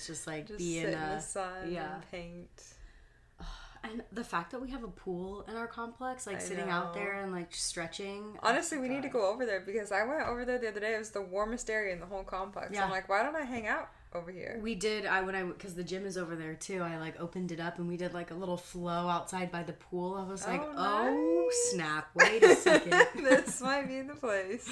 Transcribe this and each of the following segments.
just like just be sit in the sun yeah. and paint. And the fact that we have a pool in our complex, like I sitting out there and like stretching. Honestly, we need to go over there because I went over there the other day. It was the warmest area in the whole complex. Yeah. I'm like, why don't I hang out over here? We did. Because the gym is over there too. I like opened it up and we did like a little flow outside by the pool. I was like, oh snap! Wait a second, this might be the place.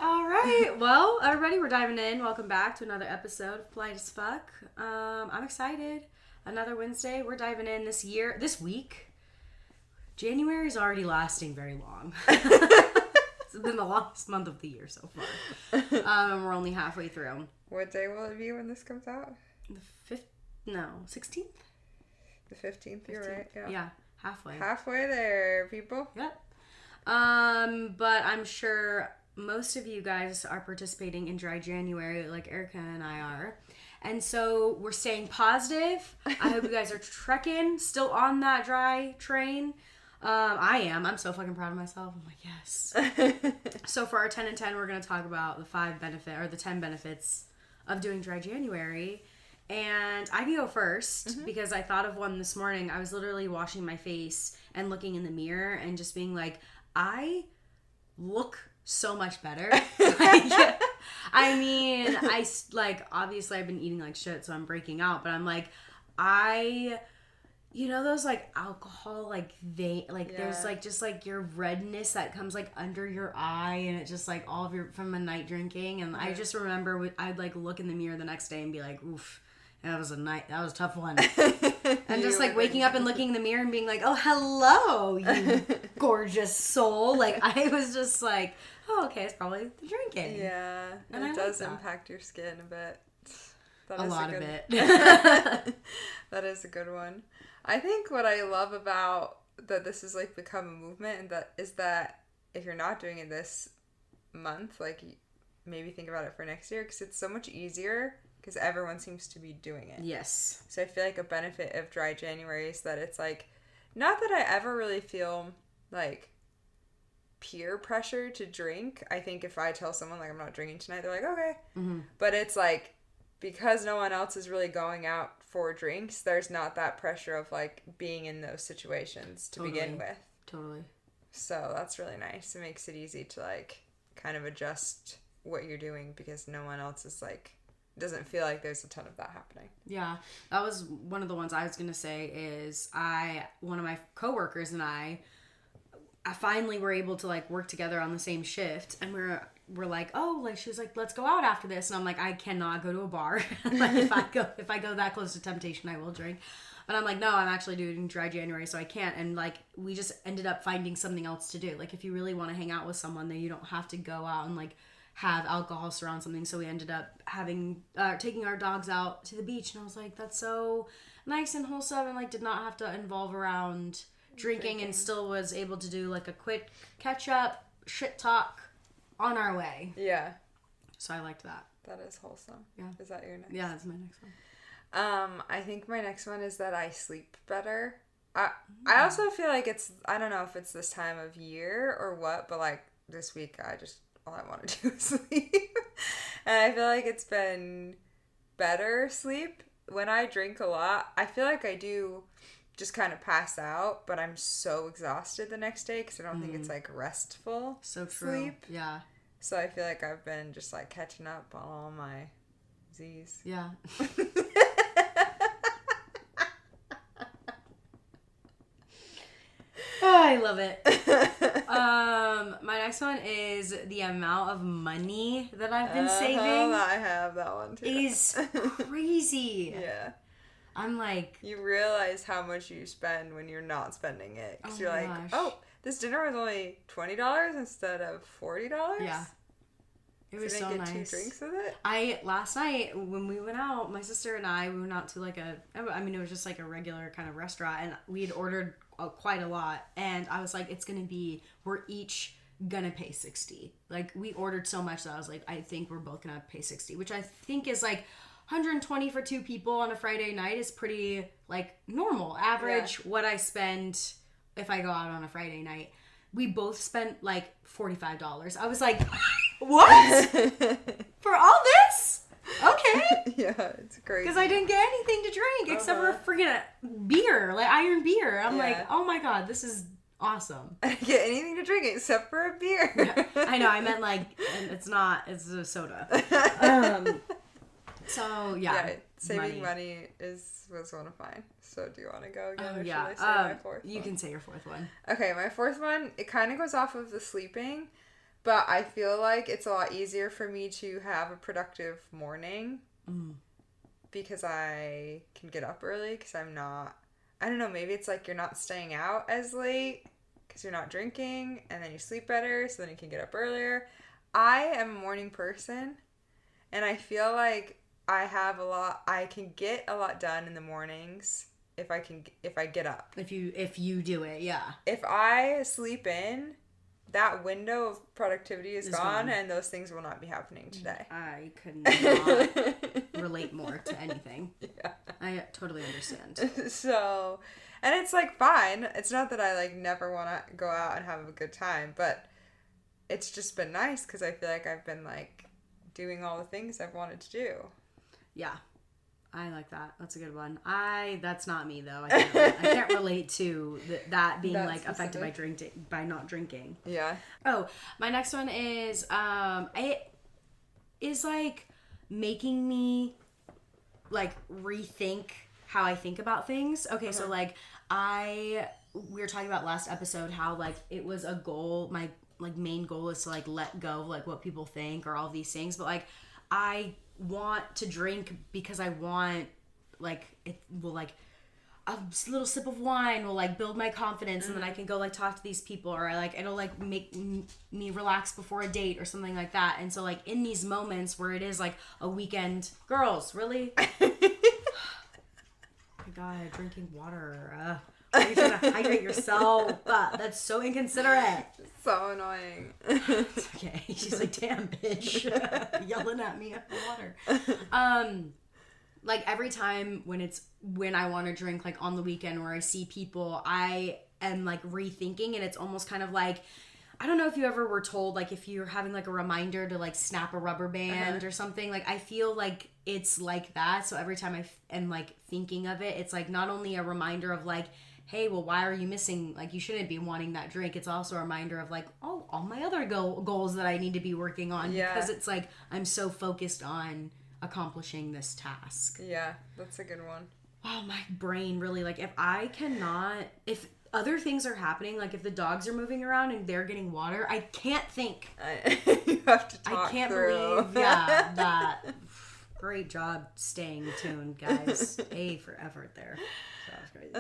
All right, well, everybody, we're diving in. Welcome back to another episode of Polite as Fuck. I'm excited. Another Wednesday. We're diving in this week. January is already lasting very long. It's been the longest month of the year so far. And we're only halfway through. What day will it be when this comes out? The 16th? The 15th, you're right. Yeah, halfway. Halfway there, people. Yep. But I'm sure most of you guys are participating in Dry January like Erica and I are. And so we're staying positive. I hope you guys are trekking, still on that dry train. I am. I'm so fucking proud of myself. I'm like, yes. So for our 10 and 10, we're going to talk about the 10 benefits of doing Dry January. And I can go first because I thought of one this morning. I was literally washing my face and looking in the mirror and just being like, I look so much better. I mean, obviously I've been eating like shit, so I'm breaking out, but I'm like, those like alcohol, there's like just like your redness that comes like under your eye and it just like all of from a night drinking. And I just remember I'd like look in the mirror the next day and be like, oof, that was a tough one. And just like waking up and looking in the mirror and being like, oh, hello, you gorgeous soul. Like I was just like, oh, okay, it's probably the drinking. Yeah, and it does impact your skin a bit. A lot of it. That is a good one. I think what I love about that this has like become a movement and that is that if you're not doing it this month, like maybe think about it for next year because it's so much easier because everyone seems to be doing it. Yes. So I feel like a benefit of Dry January is that it's like, not that I ever really feel like peer pressure to drink. I think if I tell someone like I'm not drinking tonight, they're like, okay. Mm-hmm. But it's like, because no one else is really going out for drinks, there's not that pressure of like being in those situations to begin with. Totally. So that's really nice. It makes it easy to like kind of adjust what you're doing because no one else is like, doesn't feel like there's a ton of that happening. Yeah. That was one of the ones I was going to say is one of my coworkers and I finally were able to like work together on the same shift and we're like, oh, like she was like, let's go out after this. And I'm like, I cannot go to a bar. Like if I go that close to temptation, I will drink. But I'm like, no, I'm actually doing Dry January, so I can't. And like, we just ended up finding something else to do. Like if you really want to hang out with someone, then you don't have to go out and like have alcohol surround something. So we ended up taking our dogs out to the beach. And I was like, that's so nice and wholesome. And like did not have to involve around drinking and still was able to do like a quick catch up, shit talk on our way. Yeah. So I liked that. That is wholesome. Yeah. Is that your next? Yeah, that's my next one. I think my next one is that I sleep better. I also feel like I don't know if it's this time of year or what, but like this week all I want to do is sleep. And I feel like it's been better sleep. When I drink a lot, I feel like I do just kind of pass out, but I'm so exhausted the next day because I don't think it's like restful sleep. Yeah. So I feel like I've been just like catching up on all my Z's. Yeah. Oh, I love it. My next one is the amount of money that I've been saving. I have that one too. Is crazy. Yeah. I'm like... You realize how much you spend when you're not spending it. Because you're like, gosh. Oh, this dinner was only $20 instead of $40? Yeah. It was so nice. 2 drinks with it? Last night, when we went out, my sister and I, we went out to like it was just like a regular kind of restaurant. And we had ordered quite a lot. And I was like, we're each gonna pay $60. Like, we ordered so much that I was like, I think we're both gonna pay $60. Which I think is like... $120 for 2 people on a Friday night is pretty, like, normal. Average what I spend if I go out on a Friday night. We both spent, like, $45. I was like, what? For all this? Okay. it. Yeah, it's crazy. Because I didn't get anything to drink except for freaking beer, like iron beer. I'm like, oh my God, this is awesome. I didn't get anything to drink except for a beer. Yeah, I know, I meant like, and it's a soda. So yeah, saving money was one of mine. So do you want to go again, or yeah. should I say my fourth You one? can say your fourth one. Okay, my fourth one, it kind of goes off of the sleeping, but I feel like it's a lot easier for me to have a productive morning because I can get up early because I'm not, I don't know, maybe it's like you're not staying out as late because you're not drinking, and then you sleep better, so then you can get up earlier. I am a morning person, and I feel like I can get a lot done in the mornings if I get up. If you do it, yeah. If I sleep in, that window of productivity is gone, and those things will not be happening today. I could not relate more to anything. Yeah. I totally understand. So, and it's like fine. It's not that I like never want to go out and have a good time, but it's just been nice because I feel like I've been like doing all the things I've wanted to do. Yeah. I like that. That's a good one. That's not me though. I can't relate to that being like affected by not drinking. Yeah. Oh, my next one is it is like making me like rethink how I think about things. Okay, so like we were talking about last episode how like it was a goal, my like main goal is to like let go of like what people think or all these things, but like I want to drink because I want like it will like a little sip of wine will like build my confidence and then I can go like talk to these people, or it'll like make me relax before a date or something like that. And so like in these moments where it is like a weekend, girls, really? Oh my God, drinking water. You're trying to hydrate yourself. That's so inconsiderate. So annoying. It's okay. She's like, damn, bitch. Yelling at me at the water. Like every time when I want to drink, like on the weekend where I see people, I am like rethinking, and it's almost kind of like, I don't know if you ever were told, like if you're having like a reminder to like snap a rubber band or something, like I feel like it's like that. So every time I am like thinking of it, it's like not only a reminder of like, hey, well, why are you missing? Like, you shouldn't be wanting that drink. It's also a reminder of like, oh, all my other goals that I need to be working on. Yeah. Because it's like, I'm so focused on accomplishing this task. Yeah, that's a good one. Wow, my brain really, like, if other things are happening, like if the dogs are moving around and they're getting water, I can't think. You have to talk I can't through. believe, yeah, that. Great job staying tuned, guys. A for effort there. That was crazy.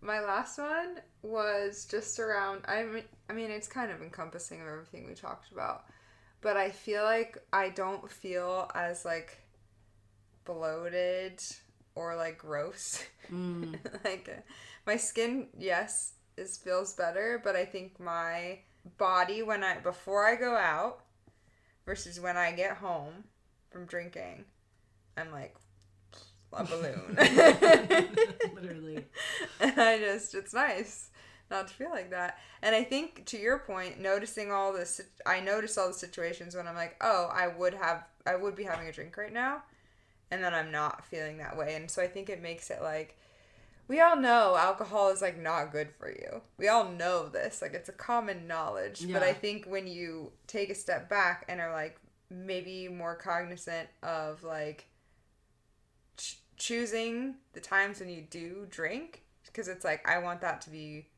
My last one was just around, I mean, it's kind of encompassing of everything we talked about, but I feel like I don't feel as, like, bloated or, like, gross. Like, my skin, yes, feels better, but I think my body, before I go out versus when I get home from drinking, I'm like a balloon. Literally. And it's nice not to feel like that. And I think to your point, I notice all the situations when I'm like, oh, I would be having a drink right now, and then I'm not feeling that way. And so I think it makes it like, we all know alcohol is like not good for you. We all know this, like it's a common knowledge. Yeah. But I think when you take a step back and are like maybe more cognizant of like choosing the times when you do drink, because it's like, I want that to be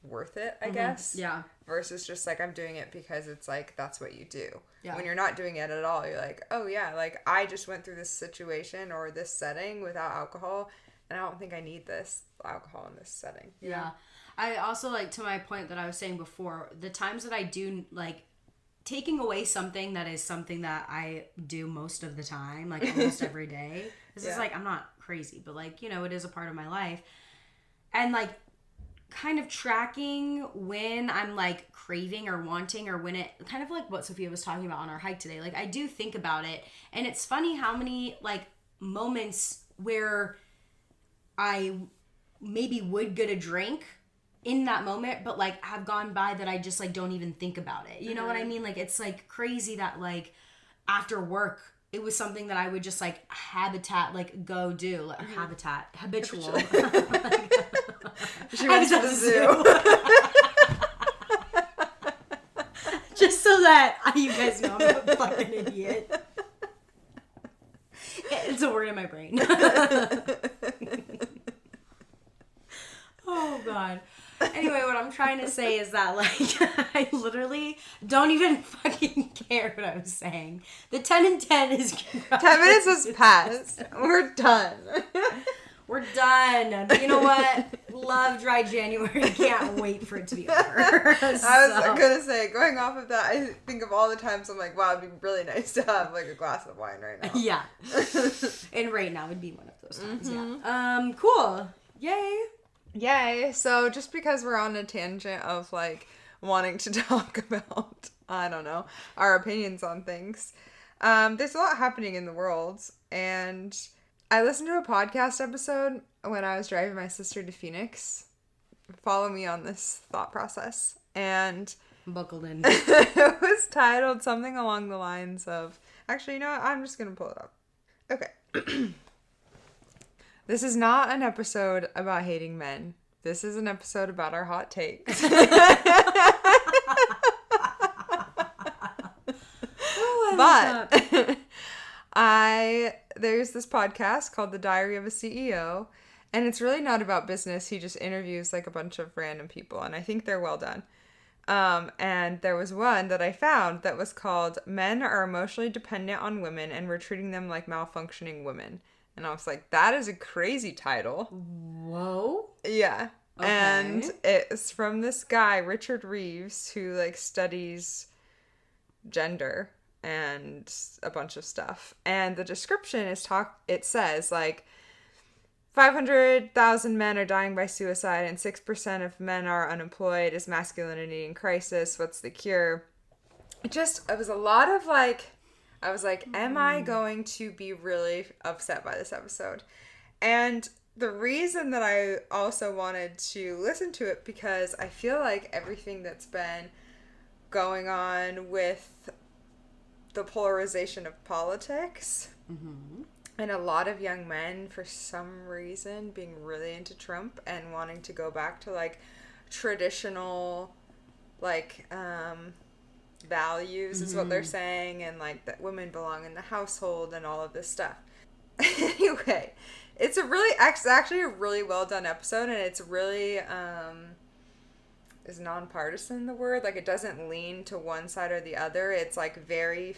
worth it, I guess. Yeah. Versus just like, I'm doing it because it's like, that's what you do. Yeah. When you're not doing it at all, you're like, oh yeah, like I just went through this situation or this setting without alcohol, and I don't think I need this alcohol in this setting. Yeah. Know? I also, like, to my point that I was saying before, the times that I do, like, taking away something that is something that I do most of the time, like almost every day. This is like, I'm not crazy, but like, you know, it is a part of my life. And like kind of tracking when I'm like craving or wanting, or when it kind of like what Sophia was talking about on our hike today. Like I do think about it, and it's funny how many like moments where I maybe would get a drink in that moment, but like have gone by that I just like don't even think about it. You know what I mean? Like it's like crazy that like after work, it was something that I would just like go do, like habitual. She went to the zoo. Just so that you guys know I'm a fucking idiot. It's a word in my brain. Oh, God. Anyway, what I'm trying to say is that, like, I literally don't even fucking care what I was saying. The 10 and 10 is 10 minutes has passed. We're done. We're done. But you know what? Love dry January. Can't wait for it to be over. I was going to say, going off of that, I think of all the times I'm like, wow, it'd be really nice to have, like, a glass of wine right now. Yeah. And right now would be one of those times, yeah. Cool. Yay. Yay. So just because we're on a tangent of, like, wanting to talk about, I don't know, our opinions on things, there's a lot happening in the world, and I listened to a podcast episode when I was driving my sister to Phoenix. Follow me on this thought process. And buckled in. It was titled something along the lines of... Actually, you know what? I'm just going to pull it up. Okay. This is not an episode about hating men. This is an episode about our hot takes. But there's this podcast called The Diary of a CEO, and it's really not about business. He just interviews like a bunch of random people, and I think they're well done. And there was one that I found that was called Men Are Emotionally Dependent on Women and We're Treating Them Like Malfunctioning Women. And I was like, that is a crazy title. Whoa. Yeah. Okay. And it's from this guy, Richard Reeves, who like studies gender and a bunch of stuff. And the description it says like 500,000 men are dying by suicide and 6% of men are unemployed. Is masculinity in crisis? What's the cure? It was a lot of like, I was like, am I going to be really upset by this episode? And the reason that I also wanted to listen to it, because I feel like everything that's been going on with the polarization of politics, and a lot of young men, for some reason, being really into Trump and wanting to go back to, like, traditional, like, values is what they're saying, and, like, that women belong in the household and all of this stuff. Anyway, it's actually a really well done episode, and it's really, is nonpartisan the word? Like, it doesn't lean to one side or the other. It's, like, very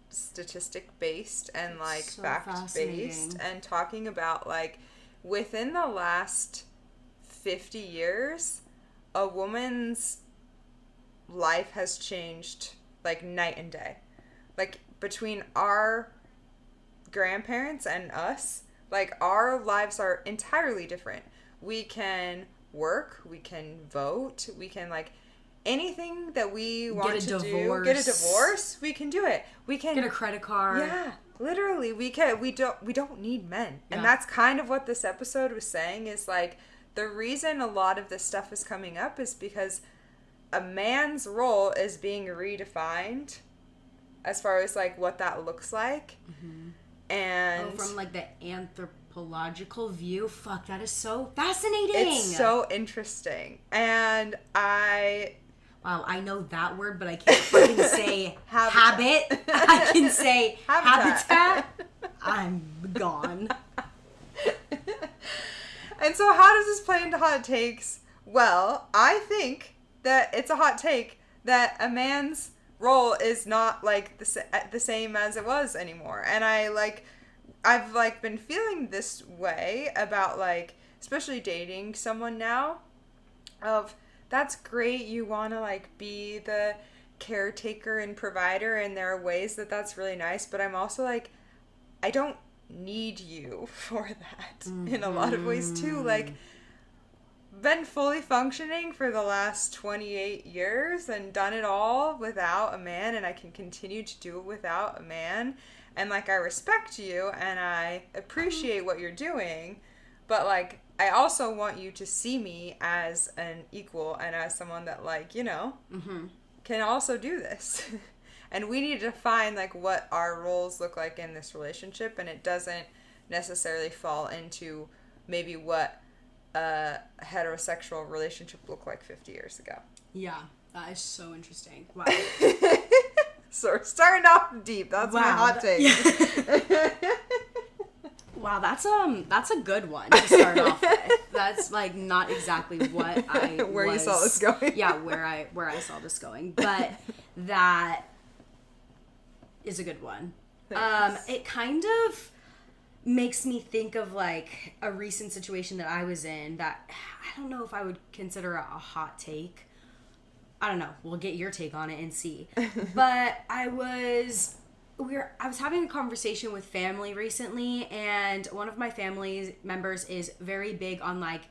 statistic based and, like, so fact based, and talking about, like, within the last 50 years, a woman's life has changed, like, night and day. Like, between our grandparents and us, like, our lives are entirely different. We can work, we can vote, we can, like, anything that we want to do, get a divorce, we can do it. We can get a credit card. Yeah, literally, we can. We don't need men. Yeah. And that's kind of what this episode was saying, is like, the reason a lot of this stuff is coming up is because a man's role is being redefined as far as, like, what that looks like. And from, like, the anthropological view. Fuck, that is so fascinating. It's so interesting. And wow, I know that word, but I can't fucking say habit. I can say habitat. I'm gone. And so how does this play into hot takes? Well, I think that it's a hot take that a man's role is not, like, the same as it was anymore. And I've, like, been feeling this way about, like, especially dating someone now, of, that's great, you want to, like, be the caretaker and provider, and there are ways that that's really nice, but I'm also, like, I don't need you for that in a lot of ways, too. Like, been fully functioning for the last 28 years and done it all without a man, and I can continue to do it without a man, and, like, I respect you and I appreciate what you're doing, but, like, I also want you to see me as an equal and as someone that, like, you know, can also do this. And we need to define like what our roles look like in this relationship, and it doesn't necessarily fall into maybe what a heterosexual relationship looked like 50 years ago. Yeah, that is so interesting. Wow. So we're starting off deep. That's my hot take. Wow, that's a good one to start off with. That's like not exactly what I you saw this going. Yeah, where I saw this going, but that is a good one. Thanks. It kind of makes me think of like a recent situation that I was in that I don't know if I would consider a hot take. I don't know. We'll get your take on it and see. But I was having a conversation with family recently, and one of my family members is very big on like,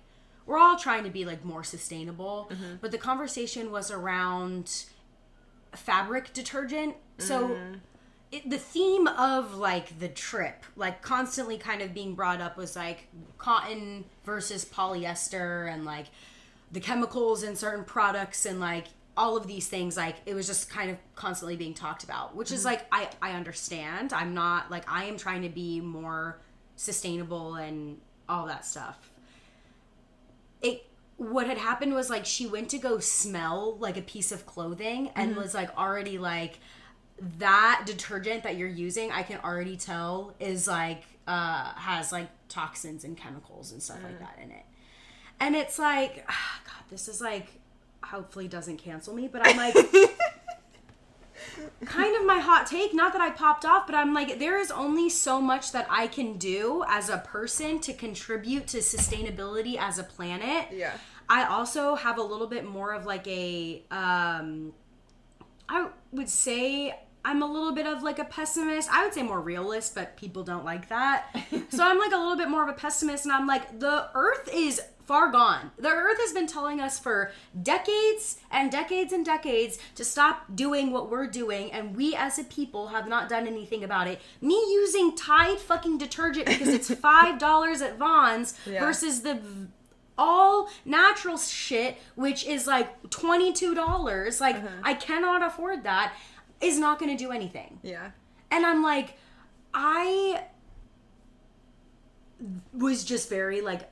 we're all trying to be like more sustainable, but the conversation was around fabric detergent. So the theme of like the trip, like constantly kind of being brought up, was like cotton versus polyester and like the chemicals in certain products and like all of these things. Like it was just kind of constantly being talked about, which is like, I understand. I'm not like, I am trying to be more sustainable and all that stuff. What had happened was like, she went to go smell like a piece of clothing and was like already like, that detergent that you're using, I can already tell is like, has like toxins and chemicals and stuff like that in it. And it's like, God, this is like, hopefully doesn't cancel me, but I'm like, kind of my hot take, not that I popped off, but I'm like, there is only so much that I can do as a person to contribute to sustainability as a planet. Yeah. I also have a little bit more of like I would say I'm a little bit of like a pessimist. I would say more realist, but people don't like that. So I'm like a little bit more of a pessimist, and I'm like, the earth is far gone. The earth has been telling us for decades and decades and decades to stop doing what we're doing, and we as a people have not done anything about it. Me using Tide fucking detergent because it's $5 at Vaughn's versus the all natural shit, which is like $22. Like, I cannot afford that, is not going to do anything. Yeah. And I'm like, I was just very like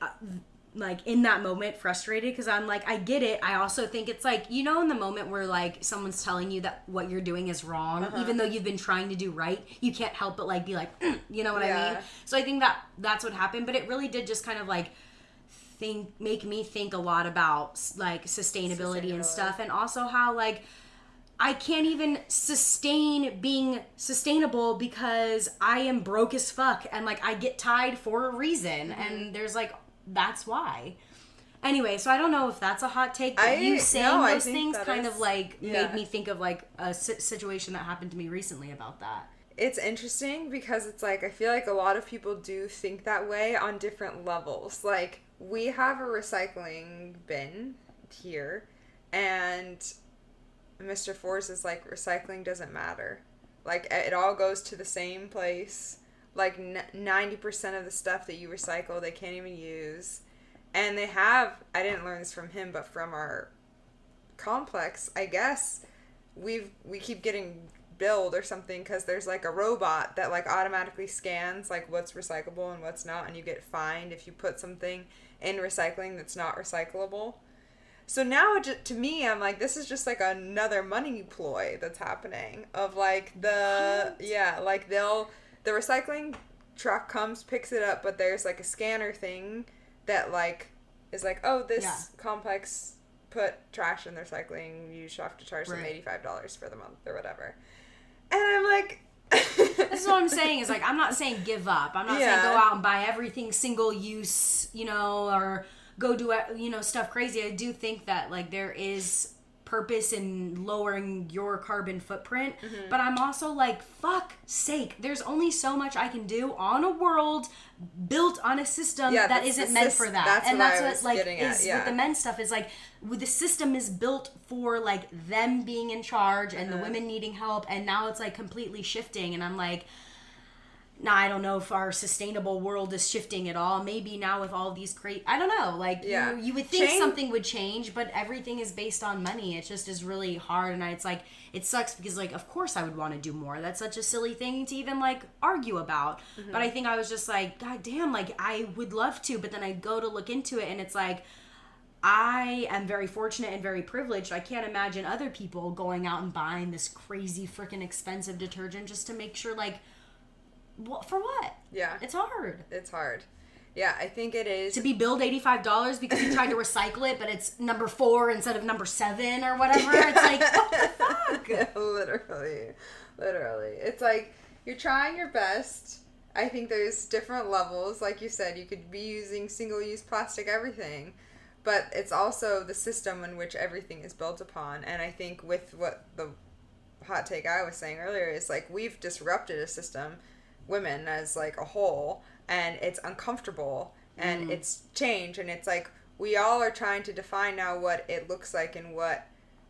in that moment frustrated, because I'm like, I get it. I also think it's like, you know, in the moment where like someone's telling you that what you're doing is wrong, even though you've been trying to do right, you can't help but like be like, you know what I mean? So I think that that's what happened, but it really did just kind of like make me think a lot about like sustainability and stuff, and also how like I can't even sustain being sustainable because I am broke as fuck, and like I get Tide for a reason, and there's like, that's why. Anyway, so I don't know if that's a hot take, but you saying those things kind of like made me think of like a situation that happened to me recently about that. It's interesting because it's like, I feel like a lot of people do think that way on different levels. Like, we have a recycling bin here, and Mr. Force is like, recycling doesn't matter. Like, it all goes to the same place. Like, 90% of the stuff that you recycle, they can't even use. And they have, I didn't learn this from him, but from our complex, I guess, we keep getting billed or something because there's like a robot that like automatically scans like what's recyclable and what's not, and you get fined if you put something in recycling that's not recyclable. So now, to me, I'm like, this is just like another money ploy that's happening of like the recycling truck comes, picks it up, but there's like a scanner thing that like is like, oh, this complex put trash in the recycling, you should have to charge them $85 for the month or whatever. And I'm like, this is what I'm saying, is like, I'm not saying give up. I'm not saying go out and buy everything single use, you know, or go do, you know, stuff crazy. I do think that like there is purpose in lowering your carbon footprint, but I'm also like, fuck sake, there's only so much I can do on a world built on a system that isn't meant for that. And that's what like is with the men's stuff, is like, the system is built for like them being in charge and the women needing help, and now it's like completely shifting, and I'm like, now I don't know if our sustainable world is shifting at all. Maybe now with all these I don't know. Like you would think something would change, but everything is based on money. It just is really hard, and it's like it sucks because like of course I would want to do more. That's such a silly thing to even like argue about. Mm-hmm. But I think I was just like, God damn, like I would love to, but then I go to look into it, and it's like I am very fortunate and very privileged. I can't imagine other people going out and buying this crazy freaking expensive detergent just to make sure like. For what? Yeah. It's hard. It's hard. Yeah, I think it is. To be billed $85 because you tried to recycle it, but it's number 4 instead of number 7 or whatever. It's like, what the fuck? Yeah, literally. It's like, you're trying your best. I think there's different levels. Like you said, you could be using single-use plastic everything. But it's also the system in which everything is built upon. And I think with what the hot take I was saying earlier is like, we've disrupted a system, women as like a whole, and it's uncomfortable and it's change, and it's like we all are trying to define now what it looks like and what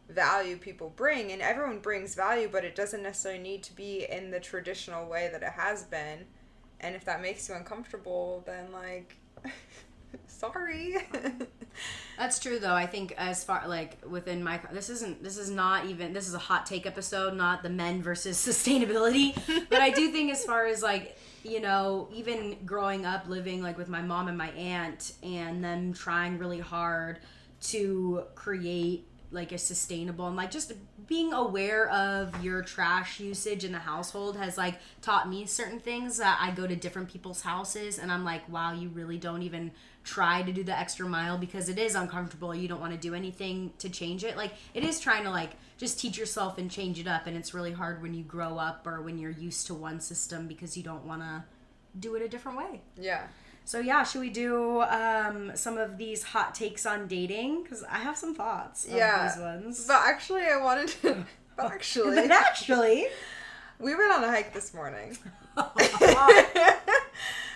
value people bring, and everyone brings value, but it doesn't necessarily need to be in the traditional way that it has been. And if that makes you uncomfortable, then like sorry. That's true though. I think as far like within my this is a hot take episode, not the men versus sustainability. But I do think as far as like, you know, even growing up living like with my mom and my aunt and them trying really hard to create like a sustainable and like just being aware of your trash usage in the household has like taught me certain things that I go to different people's houses and I'm like, wow, you really don't even try to do the extra mile because it is uncomfortable. You don't want to do anything to change it. Like it is trying to like just teach yourself and change it up, and it's really hard when you grow up or when you're used to one system because you don't want to do it a different way. Yeah. So yeah, should we do some of these hot takes on dating? Because I have some thoughts on these ones. But actually, I wanted to... But actually... We went on a hike this morning. Pop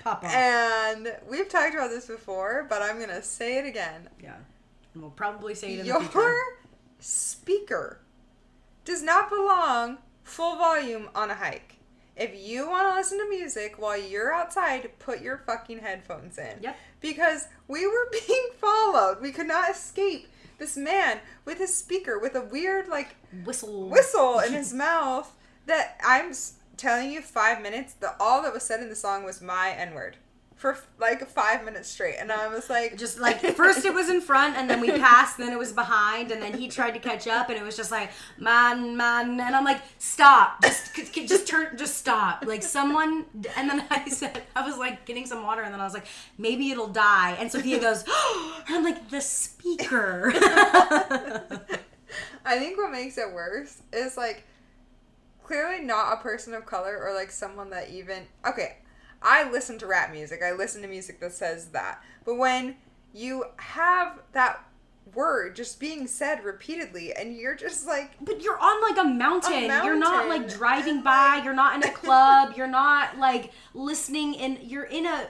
off. And we've talked about this before, but I'm going to say it again. Yeah. And we'll probably say it in the future. Your speaker does not belong full volume on a hike. If you want to listen to music while you're outside, put your fucking headphones in. Yep. Because we were being followed. We could not escape this man with his speaker with a weird, like, whistle in his mouth that I'm telling you, 5 minutes, all that was said in the song was my N-word. For like 5 minutes straight. And I was like... Just like, first it was in front, and then we passed, and then it was behind, and then he tried to catch up, and it was just like, man. And I'm like, stop. Just stop. Like, someone... And then I was like getting some water, and then I was like, maybe it'll die. And Sophia goes, oh, and I'm like, the speaker. I think what makes it worse is like, clearly not a person of color or like someone that even... Okay, I listen to rap music. I listen to music that says that. But when you have that word just being said repeatedly and you're just like... But you're on like a mountain. You're not like driving by. You're not in a club. You're not like listening in... You're in a...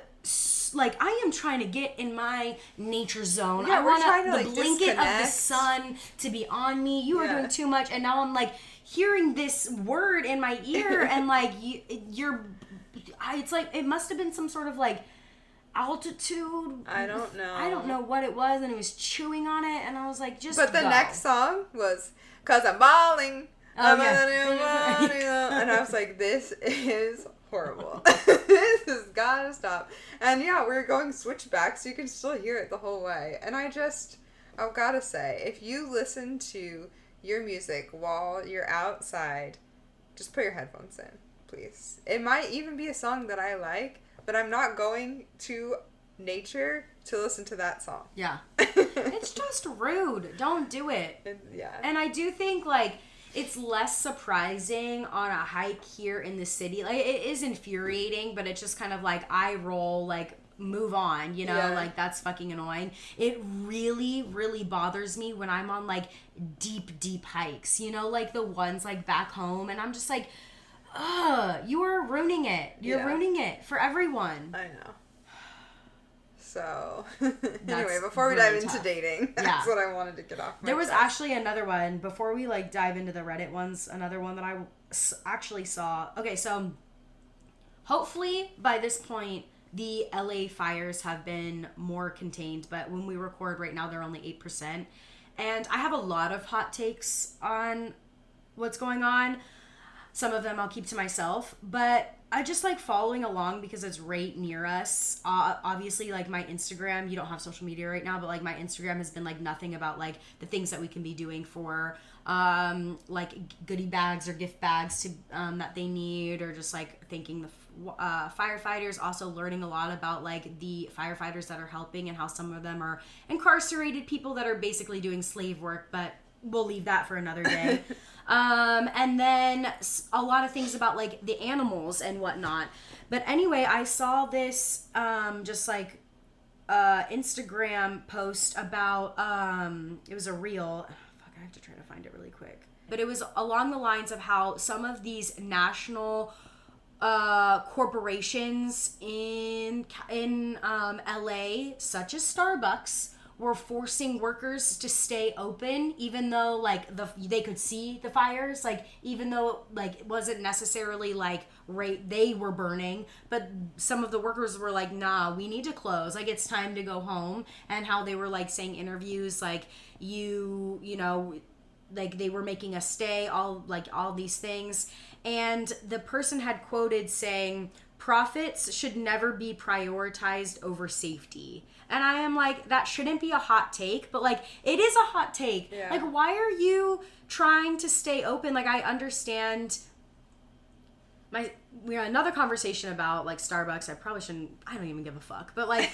Like, I am trying to get in my nature zone. Yeah, I want the like, blanket of the sun to be on me. You are doing too much. And now I'm like hearing this word in my ear and like you're... It's like, it must have been some sort of like altitude. I don't know. I don't know what it was, and he was chewing on it, and I was like, just But the next song was, 'Cause I'm balling. Oh, yeah. And I was like, this is horrible. This has gotta stop. And yeah, we were going switchback, so you can still hear it the whole way. And I've gotta say, if you listen to your music while you're outside, just put your headphones in. Please. It might even be a song that I like, but I'm not going to nature to listen to that song. Yeah. It's just rude. Don't do it. Yeah. And I do think, like, it's less surprising on a hike here in the city. Like, it is infuriating, but it's just kind of like, eye roll, like, move on, you know? Yeah. Like, that's fucking annoying. It really, really bothers me when I'm on, like, deep hikes, you know? Like, the ones, like, back home, and I'm just like... you are ruining it. You're ruining it for everyone. I know. So, anyway, before we dive into dating, that's what I wanted to get off my There was actually another one, before we, like, dive into the Reddit ones, another one that I actually saw. Okay, so, hopefully by this point, the LA fires have been more contained, but when we record right now, they're only 8%. And I have a lot of hot takes on what's going on. Some of them I'll keep to myself, but I just like following along because it's right near us. Obviously, like my Instagram, you don't have social media right now, but like my Instagram has been like nothing about like the things that we can be doing for like goodie bags or gift bags to that they need, or just like thanking the firefighters. Also learning a lot about like the firefighters that are helping and how some of them are incarcerated people that are basically doing slave work, but we'll leave that for another day. And then a lot of things about like the animals and whatnot. But anyway, I saw this just like Instagram post about it was a reel. Fuck, I have to try to find it really quick. But it was along the lines of how some of these national corporations in LA, such as Starbucks, were forcing workers to stay open even though like they could see the fires, like even though like it wasn't necessarily like they were burning, but some of the workers were like, nah, we need to close, like it's time to go home. And how they were like saying interviews like you know, like they were making us stay, all these things. And the person had quoted saying, profits should never be prioritized over safety. And I am like, that shouldn't be a hot take, but like it is a hot take. Yeah. Like, why are you trying to stay open? Like, I understand we had another conversation about like Starbucks. I don't even give a fuck. But like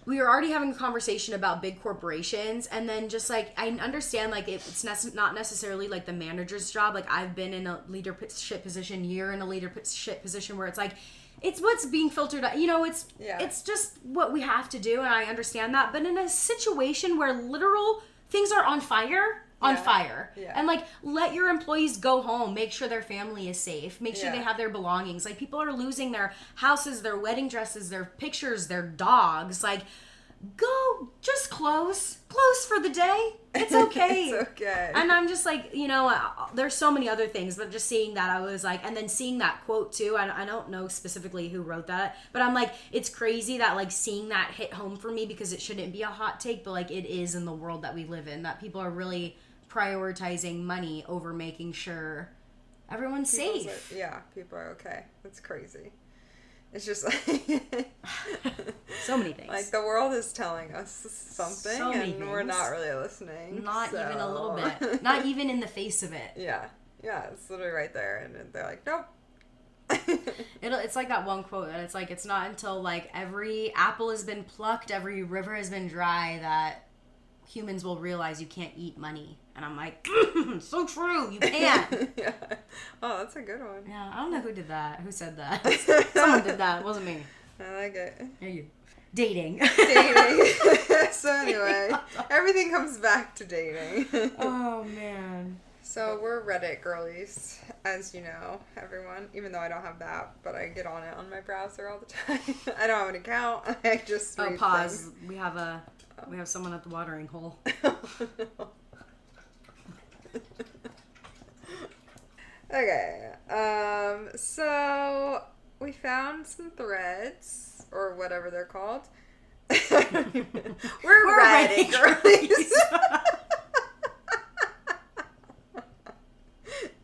we were already having a conversation about big corporations, and then just like I understand like it's not necessarily like the manager's job. Like I've been in a leadership position, you're in a leadership position where it's like it's what's being filtered out. You know, it's just what we have to do, and I understand that. But in a situation where literal things are on fire, and like let your employees go home, make sure their family is safe, make sure they have their belongings. Like people are losing their houses, their wedding dresses, their pictures, their dogs. Like go, just close for the day. It's okay. It's okay. And I'm just like, you know, there's so many other things, but just seeing that, I was like, and then seeing that quote too, I don't know specifically who wrote that, but I'm like, it's crazy that like seeing that hit home for me, because it shouldn't be a hot take, but like it is in the world that we live in, that people are really prioritizing money over making sure everyone's safe. People are okay. That's crazy. It's just like so many things. Like the world is telling us something, so and we're not really listening. Not even a little bit. Not even in the face of it. Yeah, it's literally right there, and they're like, nope. It's like that one quote that it's like, it's not until like every apple has been plucked, every river has been dry, that humans will realize you can't eat money. And I'm like, so true, you can't. Yeah. Oh, that's a good one. Yeah, I don't know who did that. Who said that? Someone did that. It wasn't me. I like it. Yeah, you. Dating. So anyway, everything comes back to dating. Oh, man. So we're Reddit girlies, as you know, everyone. Even though I don't have that, but I get on it on my browser all the time. I don't have an account. I just read pause. things. We have someone at the watering hole. Okay, so we found some threads, or whatever they're called. We're Reddit girlies.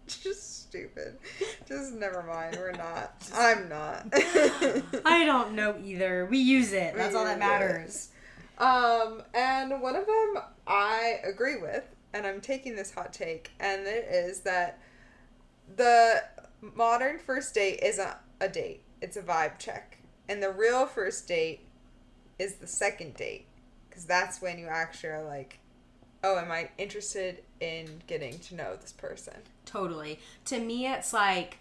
Just stupid. Just never mind, we're not. I'm not. I don't know either. We use it. That's all that matters. And one of them I agree with, and I'm taking this hot take, and it is that the modern first date isn't a date. It's a vibe check. And the real first date is the second date. Because that's when you actually are like, oh, am I interested in getting to know this person? Totally. To me, it's like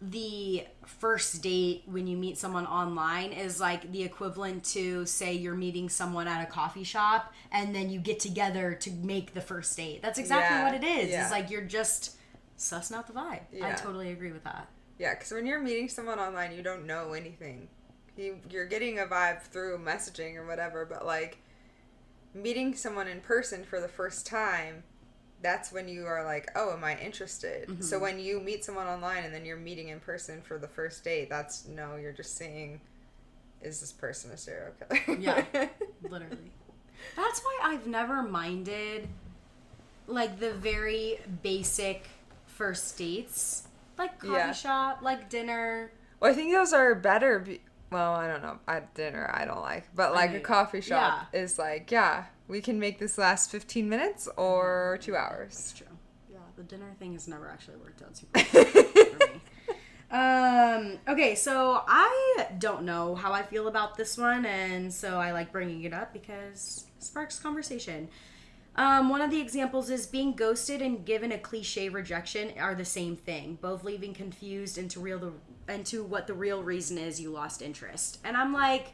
the first date when you meet someone online is like the equivalent to, say, you're meeting someone at a coffee shop and then you get together to make the first date. That's exactly what it is. Yeah. It's like you're just sussing out the vibe. Yeah. I totally agree with that. Yeah, because when you're meeting someone online, you don't know anything. You're getting a vibe through messaging or whatever, but like meeting someone in person for the first time, that's when you are like, oh, am I interested? Mm-hmm. So when you meet someone online and then you're meeting in person for the first date, you're just seeing, is this person a serial killer? Yeah, literally. That's why I've never minded, like, the very basic first dates. Like, coffee shop, like, dinner. Well, I think those are better. Well, I don't know. At dinner, I don't like. But, like, a coffee shop is like, we can make this last 15 minutes or 2 hours. That's true. Yeah, the dinner thing has never actually worked out super well for me. Okay, so I don't know how I feel about this one, and so I like bringing it up because it sparks conversation. One of the examples is being ghosted and given a cliche rejection are the same thing, both leaving confused into what the real reason is you lost interest. And I'm like,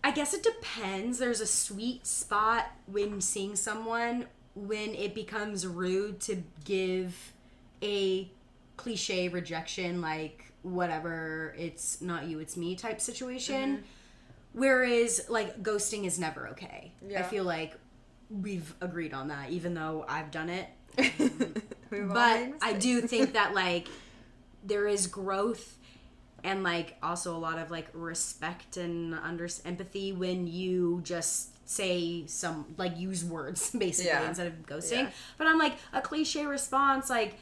I guess it depends. There's a sweet spot when seeing someone when it becomes rude to give a cliche rejection, like whatever, it's not you, it's me type situation. Mm-hmm. Whereas, like, ghosting is never okay. Yeah. I feel like we've agreed on that, even though I've done it. But I do think that, like, there is growth and, like, also a lot of, like, respect and empathy when you just say use words, basically, instead of ghosting. Yeah. But I'm like, a cliche response, like,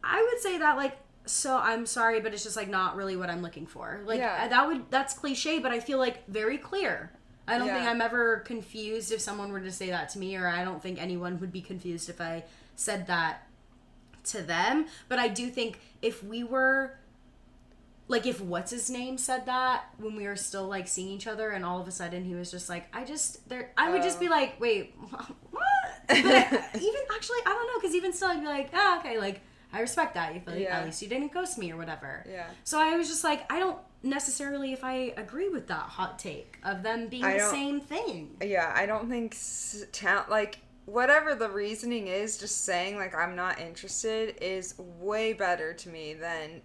I would say that, like, so I'm sorry, but it's just like not really what I'm looking for. Like that's cliche, but I feel like very clear. I don't think I'm ever confused if someone were to say that to me, or I don't think anyone would be confused if I said that to them. But I do think if we were like, if what's his name said that when we were still like seeing each other, and all of a sudden he was just like, I would just be like, wait, what? But even actually, I don't know, because even still I'd be like, okay, like, I respect that. You feel like at least you didn't ghost me or whatever. Yeah. So I was just like, I don't necessarily if I agree with that hot take of them being the same thing. Yeah, I don't think like whatever the reasoning is, just saying like I'm not interested is way better to me than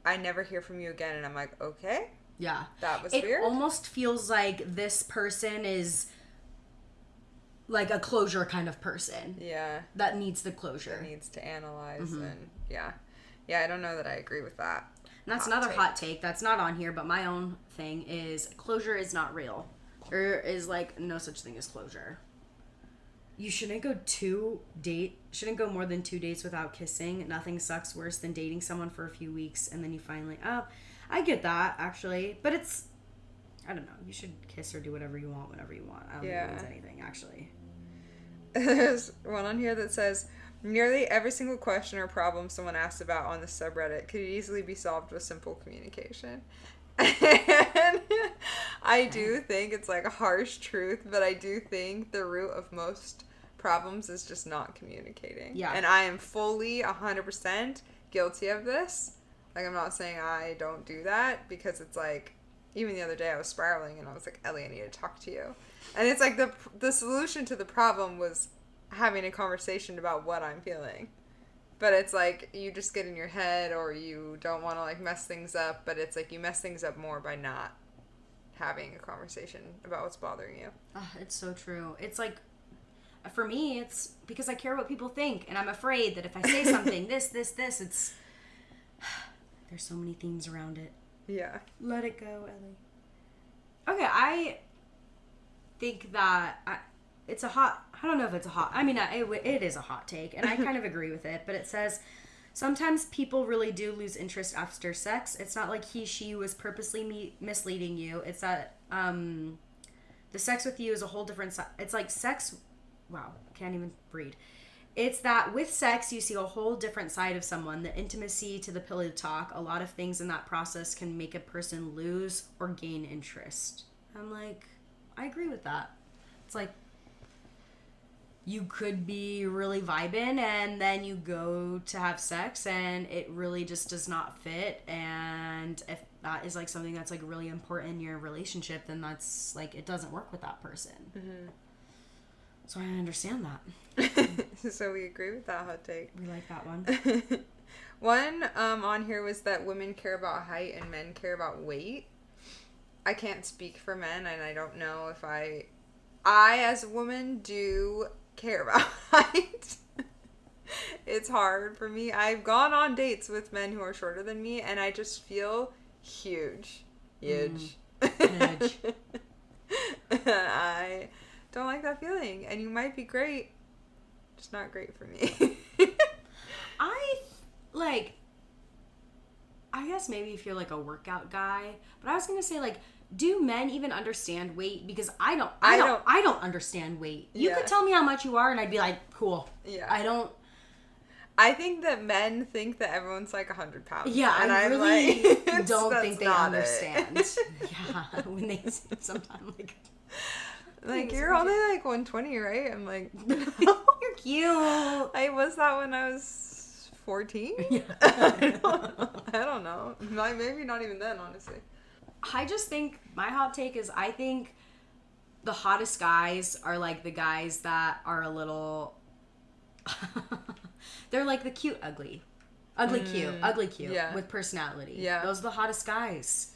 I never hear from you again and I'm like, okay. Yeah. That was weird. It almost feels like this person is like a closure kind of person. Yeah. That needs the closure. That needs to analyze and yeah. Yeah, I don't know that I agree with that. And that's another hot take that's not on here, but my own thing is closure is not real. There is like no such thing as closure. You shouldn't go more than 2 dates without kissing. Nothing sucks worse than dating someone for a few weeks and then you finally, I get that actually, but I don't know. You should kiss or do whatever you want whenever you want. I don't think it means anything actually. There's one on here that says, nearly every single question or problem someone asks about on the subreddit could easily be solved with simple communication. And I do think it's like a harsh truth, but I do think the root of most problems is just not communicating. Yeah. And I am fully 100% guilty of this. Like, I'm not saying I don't do that, because it's like, even the other day I was spiraling and I was like, Ellie, I need to talk to you. And it's like the solution to the problem was having a conversation about what I'm feeling. But it's like you just get in your head or you don't want to like mess things up, but it's like you mess things up more by not having a conversation about what's bothering you. It's so true. It's like, for me, it's because I care what people think and I'm afraid that if I say something, this, it's there's so many things around it. Yeah. Let it go, Ellie. Okay, I think that it's a hot... I don't know if it's a hot... I mean, it is a hot take, and I kind of agree with it, but it says, sometimes people really do lose interest after sex. It's not like she was purposely misleading you. It's that the sex with you is a whole different... It's like sex... Wow, can't even read. It's that with sex, you see a whole different side of someone. The intimacy to the pillow talk. A lot of things in that process can make a person lose or gain interest. I'm like, I agree with that. It's like, you could be really vibing and then you go to have sex and it really just does not fit. And if that is like something that's like really important in your relationship, then that's like, it doesn't work with that person. Mm-hmm. So I understand that. So we agree with that hot take. We like that one. One on here was that women care about height and men care about weight. I can't speak for men, and I don't know if I I, as a woman, do care about height. It's hard for me. I've gone on dates with men who are shorter than me, and I just feel huge. Huge. Huge. And I don't like that feeling. And you might be great, just not great for me. I guess maybe if you're like a workout guy, but I was gonna say, like, do men even understand weight? Because I don't understand weight. You could tell me how much you are, and I'd be like, cool. Yeah. I think that men think that everyone's like 100 pounds. Yeah, and I really like, don't think they understand. It. Yeah, when they sometimes like you're only like 120, right? I'm like, you're cute. I was that when I was 14. Yeah. I don't know. Maybe not even then, honestly. I just think my hot take is I think the hottest guys are like the guys that are a little. They're like the cute, ugly cute yeah. with personality. Yeah, those are the hottest guys.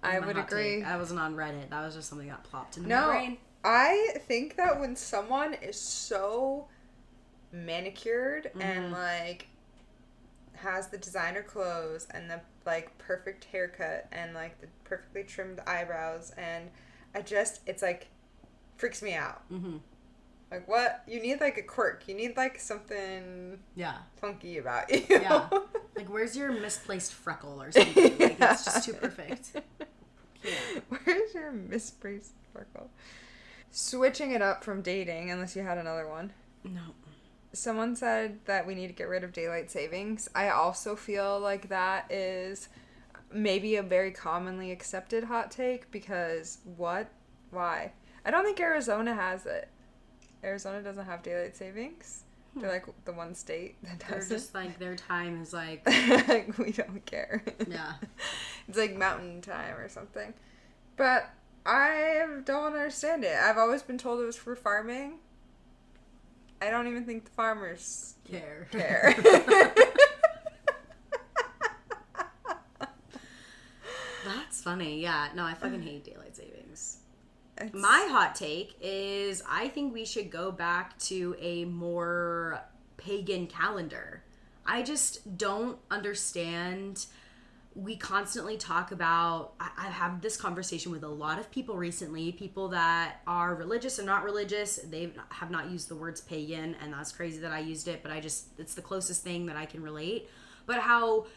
I would agree. Take. That wasn't on Reddit. That was just something that plopped into my brain. I think that when someone is so manicured and like has the designer clothes and the like perfect haircut and like the perfectly trimmed eyebrows, and it's like freaks me out. Mm-hmm. Like, what? You need, like, a quirk. You need, like, something funky about you. Yeah. Like, where's your misplaced freckle or something? Like, it's just too perfect. Yeah. Where's your misplaced freckle? Switching it up from dating, unless you had another one. No. Someone said that we need to get rid of daylight savings. I also feel like that is maybe a very commonly accepted hot take, because what? Why? I don't think Arizona has it. Arizona doesn't have daylight savings. They're like the one state that doesn't. They're just like, their time is like... like, we don't care. Yeah. It's like mountain time or something. But I don't understand it. I've always been told it was for farming. I don't even think the farmers care. That's funny. Yeah. No, I fucking hate daylight savings. My hot take is I think we should go back to a more pagan calendar. I just don't understand. We constantly talk about, I have this conversation with a lot of people recently, people that are religious or not religious. They have not used the words pagan, and that's crazy that I used it, but it's the closest thing that I can relate. But how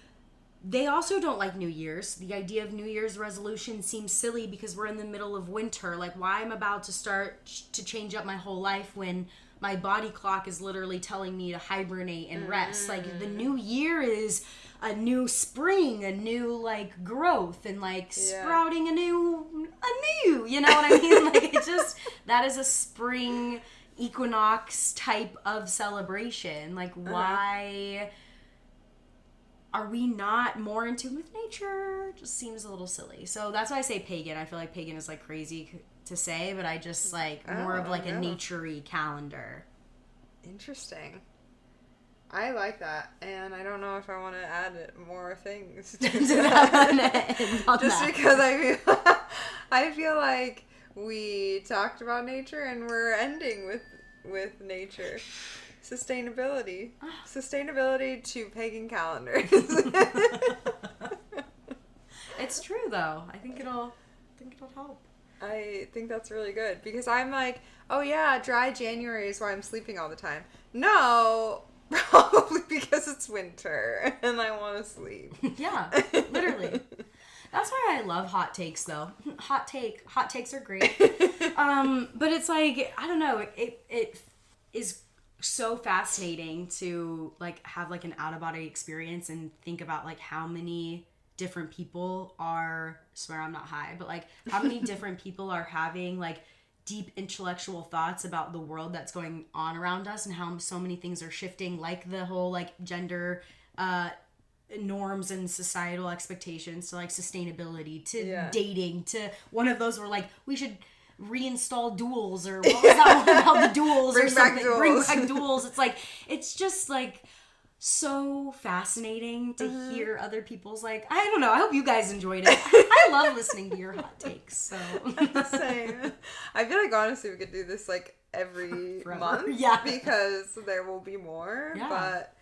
they also don't like New Year's. The idea of New Year's resolution seems silly because we're in the middle of winter. Like, why I'm about to start to change up my whole life when my body clock is literally telling me to hibernate and rest. Like, the new year is a new spring, a new, like, growth, and, like, sprouting a new, you know what I mean? Like, it just, that is a spring equinox type of celebration. Like, why... Are we not more in tune with nature? Just seems a little silly. So that's why I say pagan. I feel like pagan is like crazy to say, but I just like more of like a nature-y calendar. Interesting. I like that, and I don't know if I want to add more things to that. Just because I feel like we talked about nature and we're ending with nature. Sustainability to pagan calendars. It's true though. I think it'll help. I think that's really good because I'm like, oh yeah, dry January is why I'm sleeping all the time. No, probably because it's winter and I want to sleep. Yeah, literally. That's why I love hot takes though. Hot takes are great. But it's like, I don't know, it is so fascinating to like have like an out-of-body experience and think about like how many different people are, swear I'm not high, but like how many different people are having like deep intellectual thoughts about the world that's going on around us and how so many things are shifting, like the whole like gender norms and societal expectations to like sustainability to dating to one of those were like we should reinstall duels, or what was that one about the duels or something? Bring back duels. It's like, it's just like so fascinating to hear other people's, like, I don't know, I hope you guys enjoyed it. I love listening to your hot takes, so. Same. I feel like honestly we could do this like every Forever. month. Yeah. Because there will be more. Yeah. But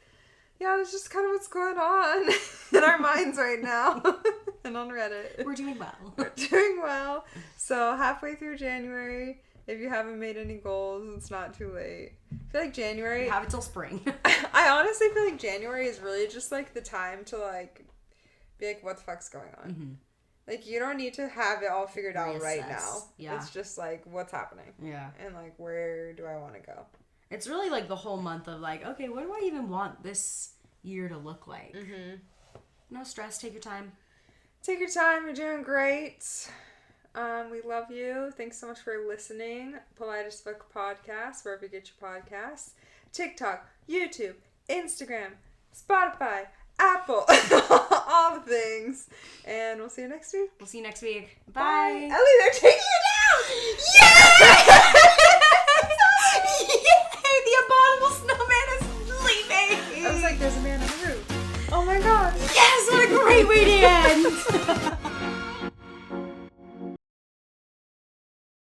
yeah, it's just kind of what's going on in our minds right now. And on Reddit. We're doing well. We're doing well. So halfway through January, if you haven't made any goals, it's not too late. I feel like January... Have it till spring. I honestly feel like January is really just like the time to like be like, what the fuck's going on? Mm-hmm. Like, you don't need to have it all figured out right Reassess. now. Yeah. It's just like, what's happening? Yeah. And like, where do I want to go? It's really like the whole month of like, okay, what do I even want this year to look like? Mm-hmm. No stress. Take your time. Take your time. You're doing great. We love you. Thanks so much for listening. Polite as Fuck Podcast, wherever you get your podcasts. TikTok, YouTube, Instagram, Spotify, Apple, all the things. And we'll see you next week. We'll see you next week. Bye. Ellie, they're taking it down! Yeah! Yay! The abominable snowman is leaving. I was like, there's a man on the roof. Oh my god. Yes, what a great way to end.